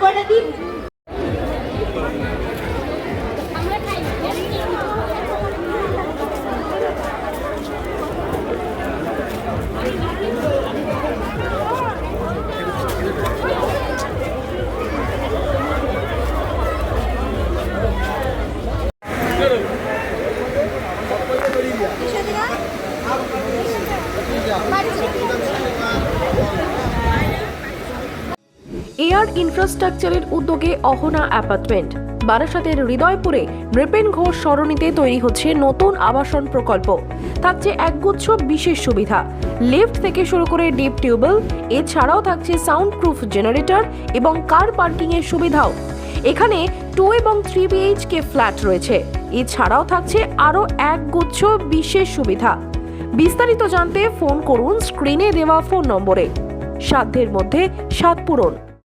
করে দিন। এয়ার ইনফ্রাস্ট্রাকচারের উদ্যোগে অহনা অ্যাপার্টমেন্ট বারাসাতের হৃদয়পুরে নৃপেন ঘোষ সরণিতে তৈরি হচ্ছে নতুন আবাসন প্রকল্প। থাকছে একগুচ্ছ বিশেষ সুবিধা, লিফট থেকে শুরু করে ডিপ টিউবওয়েল, এছাড়াও থাকছে সাউন্ড প্রুফ জেনারেটর এবং কার পার্কিং এর সুবিধাও। এখানে 2 এবং 3 BHK ফ্ল্যাট রয়েছে। এছাড়াও থাকছে আরও একগুচ্ছ বিশেষ সুবিধা। বিস্তারিত জানতে ফোন করুন স্ক্রিনে দেওয়া ফোন নম্বরে। সাধ্যের মধ্যে স্বাদ পূরণ।